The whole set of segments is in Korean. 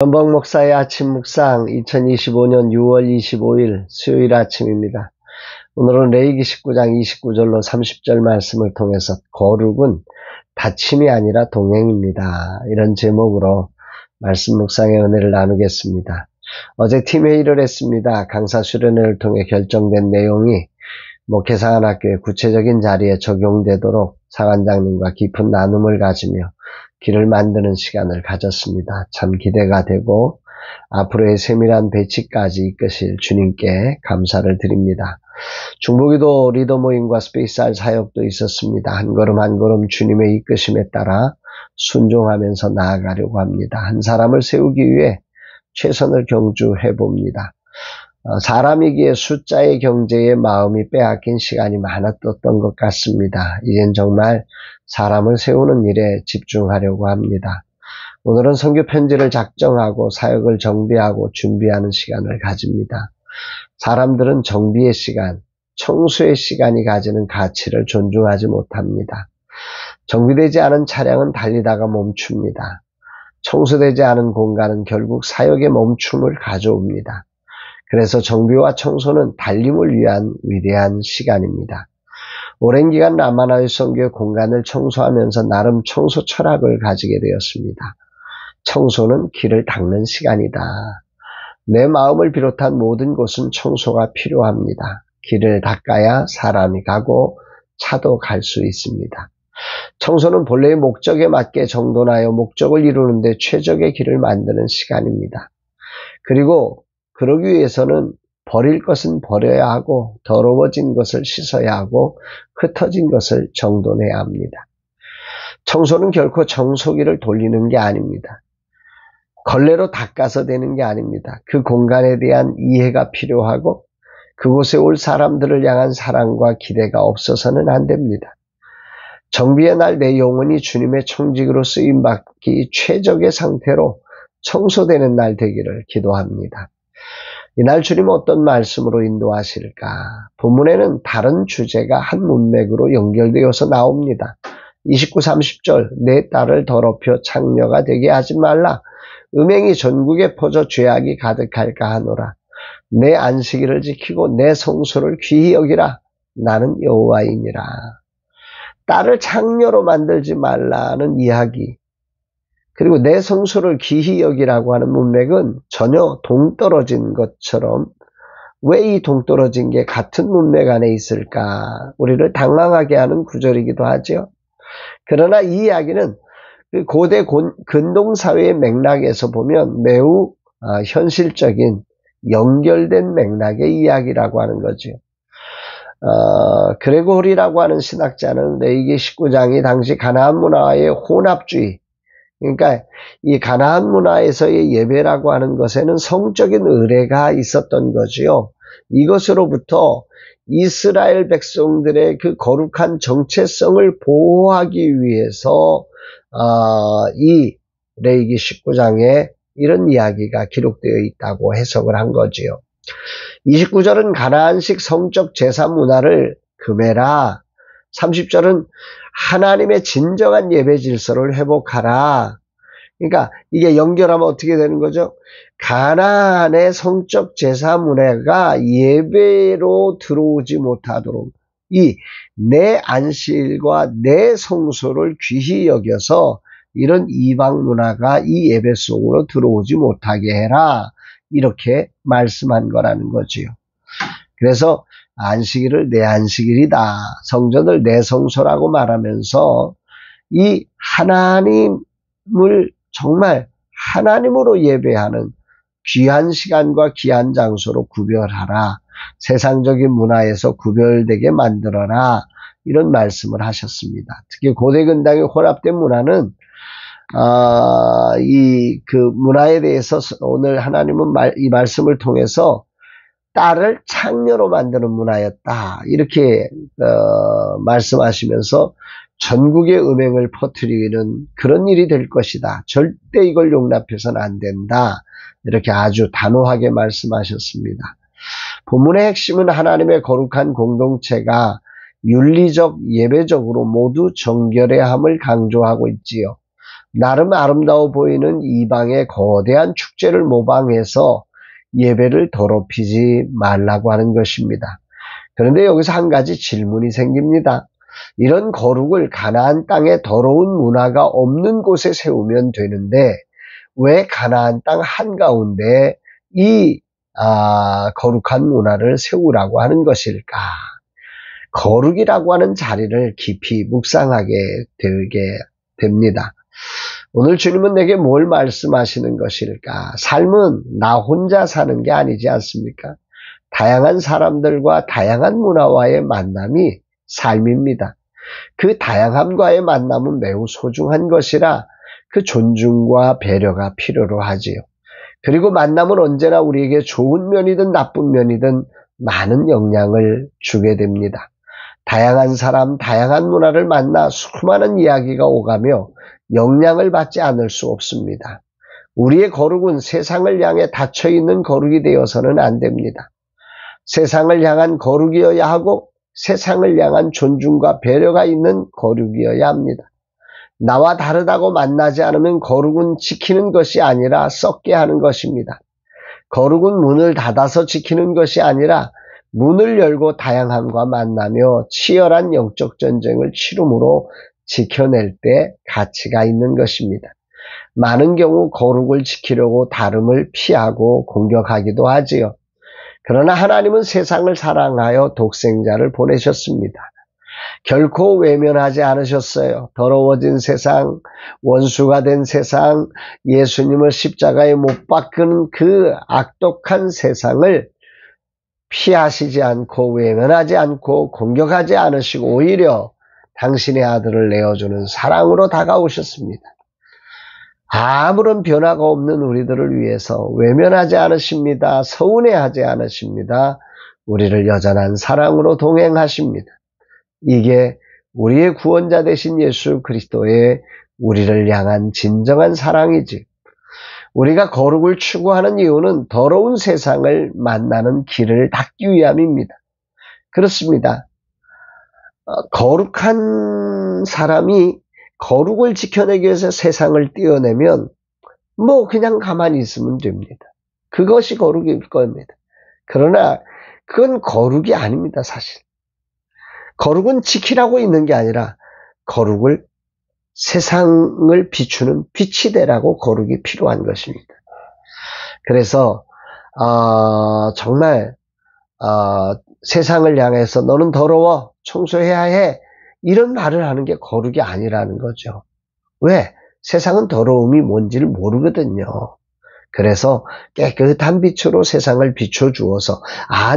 전복 목사의 아침 묵상 2025년 6월 25일 수요일 아침입니다. 오늘은 레위기 19장 29절로 30절 말씀을 통해서 거룩은 다침이 아니라 동행입니다. 이런 제목으로 말씀 묵상의 은혜를 나누겠습니다. 어제 팀회의를 했습니다. 강사 수련회를 통해 결정된 내용이 목회상한학교의 구체적인 자리에 적용되도록 사관장님과 깊은 나눔을 가지며 길을 만드는 시간을 가졌습니다. 참 기대가 되고 앞으로의 세밀한 배치까지 이끄실 주님께 감사를 드립니다. 중보기도 리더 모임과 스페이스R 사역도 있었습니다. 한 걸음 한 걸음 주님의 이끄심에 따라 순종하면서 나아가려고 합니다. 한 사람을 세우기 위해 최선을 경주해 봅니다. 사람이기에 숫자의 경제에 마음이 빼앗긴 시간이 많았던 것 같습니다. 이젠 정말 사람을 세우는 일에 집중하려고 합니다. 오늘은 선교 편지를 작정하고 사역을 정비하고 준비하는 시간을 가집니다. 사람들은 정비의 시간, 청소의 시간이 가지는 가치를 존중하지 못합니다. 정비되지 않은 차량은 달리다가 멈춥니다. 청소되지 않은 공간은 결국 사역의 멈춤을 가져옵니다. 그래서 정비와 청소는 달림을 위한 위대한 시간입니다. 오랜 기간 라마나의 선교의 공간을 청소하면서 나름 청소 철학을 가지게 되었습니다. 청소는 길을 닦는 시간이다. 내 마음을 비롯한 모든 곳은 청소가 필요합니다. 길을 닦아야 사람이 가고 차도 갈 수 있습니다. 청소는 본래의 목적에 맞게 정돈하여 목적을 이루는 데 최적의 길을 만드는 시간입니다. 그리고 그러기 위해서는 버릴 것은 버려야 하고 더러워진 것을 씻어야 하고 흩어진 것을 정돈해야 합니다. 청소는 결코 청소기를 돌리는 게 아닙니다. 걸레로 닦아서 되는 게 아닙니다. 그 공간에 대한 이해가 필요하고 그곳에 올 사람들을 향한 사랑과 기대가 없어서는 안 됩니다. 정비의 날 내 영혼이 주님의 청직으로 쓰임받기 최적의 상태로 청소되는 날 되기를 기도합니다. 이날 주님 어떤 말씀으로 인도하실까? 본문에는 다른 주제가 한 문맥으로 연결되어서 나옵니다. 29, 30절 내 딸을 더럽혀 창녀가 되게 하지 말라. 음행이 전국에 퍼져 죄악이 가득할까 하노라. 내 안식일을 지키고 내 성소를 귀히 여기라. 나는 여호와이니라. 딸을 창녀로 만들지 말라는 이야기, 그리고 내 성소를 귀히 여기라고 하는 문맥은 전혀 동떨어진 것처럼 왜 이 동떨어진 게 같은 문맥 안에 있을까? 우리를 당황하게 하는 구절이기도 하죠. 그러나 이 이야기는 고대 근동사회의 맥락에서 보면 매우 현실적인 연결된 맥락의 이야기라고 하는 거죠. 그레고리라고 하는 신학자는 레위기 19장이 당시 가나안 문화의 혼합주의, 그러니까 이 가나안 문화에서의 예배라고 하는 것에는 성적인 의례가 있었던 거지요. 이것으로부터 이스라엘 백성들의 그 거룩한 정체성을 보호하기 위해서 이 레위기 19장에 이런 이야기가 기록되어 있다고 해석을 한 거지요. 29절은 가나안식 성적 제사 문화를 금해라. 30절은 하나님의 진정한 예배 질서를 회복하라. 그러니까 이게 연결하면 어떻게 되는 거죠? 가나안의 성적 제사 문화가 예배로 들어오지 못하도록 이 내 안식일과 내 성소를 귀히 여겨서 이런 이방 문화가 이 예배 속으로 들어오지 못하게 해라. 이렇게 말씀한 거라는 거지요. 그래서 안식일을 내 안식일이다. 성전을 내 성소라고 말하면서 이 하나님을 정말 하나님으로 예배하는 귀한 시간과 귀한 장소로 구별하라. 세상적인 문화에서 구별되게 만들어라. 이런 말씀을 하셨습니다. 특히 고대 근당의 혼합된 문화는 이 그 문화에 대해서 오늘 하나님은 이 말씀을 통해서 딸을 창녀로 만드는 문화였다. 이렇게 말씀하시면서 전국의 음행을 퍼뜨리는 그런 일이 될 것이다. 절대 이걸 용납해서는 안 된다. 이렇게 아주 단호하게 말씀하셨습니다. 본문의 핵심은 하나님의 거룩한 공동체가 윤리적, 예배적으로 모두 정결해야 함을 강조하고 있지요. 나름 아름다워 보이는 이방의 거대한 축제를 모방해서 예배를 더럽히지 말라고 하는 것입니다. 그런데 여기서 한 가지 질문이 생깁니다. 이런 거룩을 가나안 땅에 더러운 문화가 없는 곳에 세우면 되는데 왜 가나안 땅 한가운데 이 거룩한 문화를 세우라고 하는 것일까? 거룩이라고 하는 자리를 깊이 묵상하게 되게 됩니다. 오늘 주님은 내게 뭘 말씀하시는 것일까? 삶은 나 혼자 사는 게 아니지 않습니까? 다양한 사람들과 다양한 문화와의 만남이 삶입니다. 그 다양함과의 만남은 매우 소중한 것이라 그 존중과 배려가 필요로 하지요. 그리고 만남은 언제나 우리에게 좋은 면이든 나쁜 면이든 많은 영향을 주게 됩니다. 다양한 사람, 다양한 문화를 만나 수많은 이야기가 오가며 영향을 받지 않을 수 없습니다. 우리의 거룩은 세상을 향해 닫혀있는 거룩이 되어서는 안 됩니다. 세상을 향한 거룩이어야 하고 세상을 향한 존중과 배려가 있는 거룩이어야 합니다. 나와 다르다고 만나지 않으면 거룩은 지키는 것이 아니라 썩게 하는 것입니다. 거룩은 문을 닫아서 지키는 것이 아니라 문을 열고 다양함과 만나며 치열한 영적 전쟁을 치름으로 지켜낼 때 가치가 있는 것입니다. 많은 경우 거룩을 지키려고 다름을 피하고 공격하기도 하지요. 그러나 하나님은 세상을 사랑하여 독생자를 보내셨습니다. 결코 외면하지 않으셨어요. 더러워진 세상, 원수가 된 세상, 예수님을 십자가에 못 박은 그 악독한 세상을 피하시지 않고 외면하지 않고 공격하지 않으시고 오히려 당신의 아들을 내어주는 사랑으로 다가오셨습니다. 아무런 변화가 없는 우리들을 위해서 외면하지 않으십니다. 서운해하지 않으십니다. 우리를 여전한 사랑으로 동행하십니다. 이게 우리의 구원자 되신 예수 그리스도의 우리를 향한 진정한 사랑이지. 우리가 거룩을 추구하는 이유는 더러운 세상을 만나는 길을 닫기 위함입니다. 그렇습니다. 거룩한 사람이 거룩을 지켜내기 위해서 세상을 띄어내면 그냥 가만히 있으면 됩니다. 그것이 거룩일 겁니다. 그러나 그건 거룩이 아닙니다, 사실. 거룩은 지키라고 있는 게 아니라 거룩을 세상을 비추는 빛이 되라고 거룩이 필요한 것입니다. 그래서 정말 세상을 향해서 너는 더러워 청소해야 해 이런 말을 하는 게 거룩이 아니라는 거죠. 왜? 세상은 더러움이 뭔지를 모르거든요. 그래서 깨끗한 빛으로 세상을 비춰주어서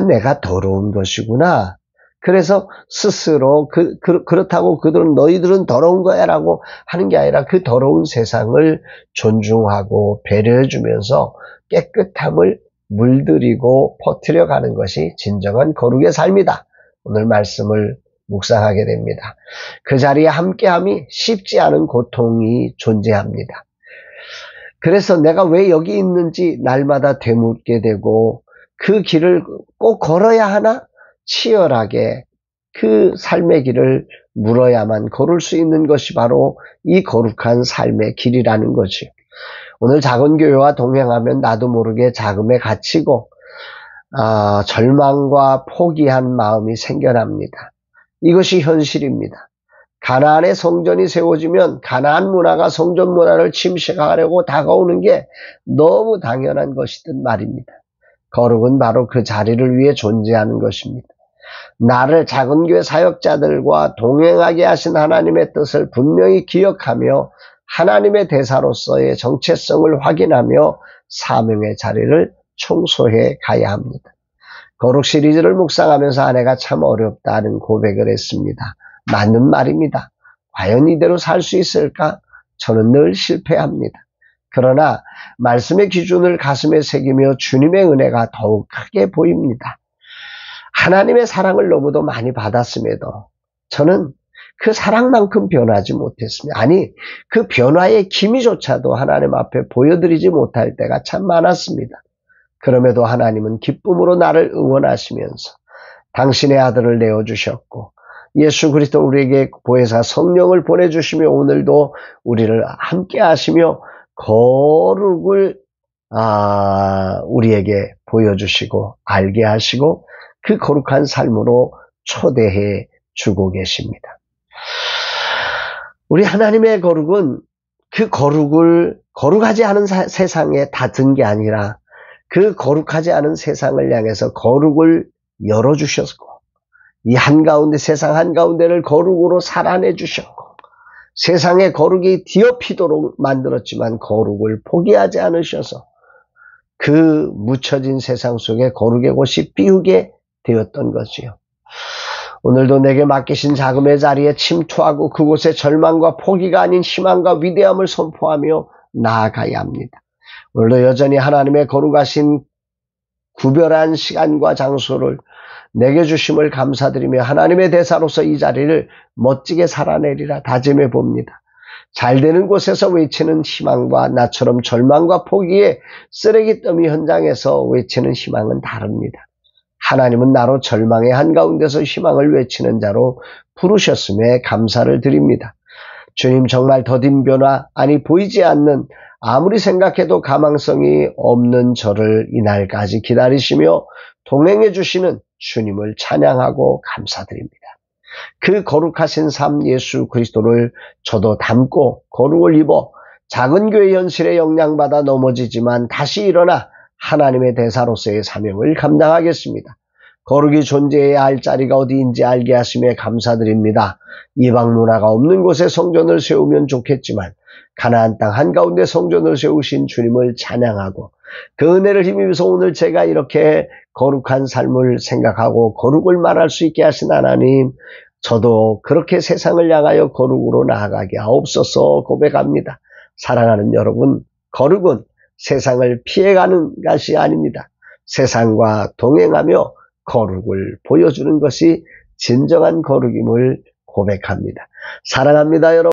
내가 더러운 것이구나. 그래서 스스로 그렇다고 너희들은 더러운 거야 라고 하는 게 아니라 그 더러운 세상을 존중하고 배려해주면서 깨끗함을 물들이고 퍼뜨려가는 것이 진정한 거룩의 삶이다. 오늘 말씀을 묵상하게 됩니다. 그 자리에 함께함이 쉽지 않은 고통이 존재합니다. 그래서 내가 왜 여기 있는지 날마다 되묻게 되고 그 길을 꼭 걸어야 하나? 치열하게 그 삶의 길을 물어야만 걸을 수 있는 것이 바로 이 거룩한 삶의 길이라는 거죠. 오늘 작은 교회와 동행하면 나도 모르게 자금에 갇히고 절망과 포기한 마음이 생겨납니다. 이것이 현실입니다. 가나안의 성전이 세워지면 가나안 문화가 성전 문화를 침식하려고 다가오는 게 너무 당연한 것이든 말입니다. 거룩은 바로 그 자리를 위해 존재하는 것입니다. 나를 작은 교회 사역자들과 동행하게 하신 하나님의 뜻을 분명히 기억하며 하나님의 대사로서의 정체성을 확인하며 사명의 자리를 청소해 가야 합니다. 거룩 시리즈를 묵상하면서 아내가 참 어렵다는 고백을 했습니다. 맞는 말입니다. 과연 이대로 살 수 있을까? 저는 늘 실패합니다. 그러나 말씀의 기준을 가슴에 새기며 주님의 은혜가 더욱 크게 보입니다. 하나님의 사랑을 너무도 많이 받았음에도 저는 그 사랑만큼 변하지 못했습니다. 아니, 그 변화의 기미조차도 하나님 앞에 보여드리지 못할 때가 참 많았습니다. 그럼에도 하나님은 기쁨으로 나를 응원하시면서 당신의 아들을 내어주셨고 예수 그리스도 우리에게 보혜사 성령을 보내주시며 오늘도 우리를 함께 하시며 거룩을 우리에게 보여주시고 알게 하시고 그 거룩한 삶으로 초대해 주고 계십니다. 우리 하나님의 거룩은 그 거룩을 거룩하지 않은 세상에 다 든 게 아니라 그 거룩하지 않은 세상을 향해서 거룩을 열어주셨고 이 한가운데 세상 한가운데를 거룩으로 살아내 주셨고 세상의 거룩이 뒤엎이도록 만들었지만 거룩을 포기하지 않으셔서 그 묻혀진 세상 속에 거룩의 곳이 비우게 되었던 것이요. 오늘도 내게 맡기신 자금의 자리에 침투하고 그곳에 절망과 포기가 아닌 희망과 위대함을 선포하며 나아가야 합니다. 오늘도 여전히 하나님의 거룩하신 구별한 시간과 장소를 내게 주심을 감사드리며 하나님의 대사로서 이 자리를 멋지게 살아내리라 다짐해 봅니다. 잘되는 곳에서 외치는 희망과 나처럼 절망과 포기의 쓰레기 더미 현장에서 외치는 희망은 다릅니다. 하나님은 나로 절망의 한가운데서 희망을 외치는 자로 부르셨음에 감사를 드립니다. 주님 정말 더딘 변화 아니 보이지 않는 아무리 생각해도 가망성이 없는 저를 이날까지 기다리시며 동행해 주시는 주님을 찬양하고 감사드립니다. 그 거룩하신 삶 예수 그리스도를 저도 닮고 거룩을 입어 작은 교회 현실에 영향받아 넘어지지만 다시 일어나 하나님의 대사로서의 사명을 감당하겠습니다. 거룩이 존재해야 할 자리가 어디인지 알게 하심에 감사드립니다. 이방 문화가 없는 곳에 성전을 세우면 좋겠지만 가나안 땅 한가운데 성전을 세우신 주님을 찬양하고 그 은혜를 힘입어서 오늘 제가 이렇게 거룩한 삶을 생각하고 거룩을 말할 수 있게 하신 하나님, 저도 그렇게 세상을 향하여 거룩으로 나아가게 하옵소서 고백합니다. 사랑하는 여러분, 거룩은 세상을 피해가는 것이 아닙니다. 세상과 동행하며 거룩을 보여주는 것이 진정한 거룩임을 고백합니다. 사랑합니다, 여러분.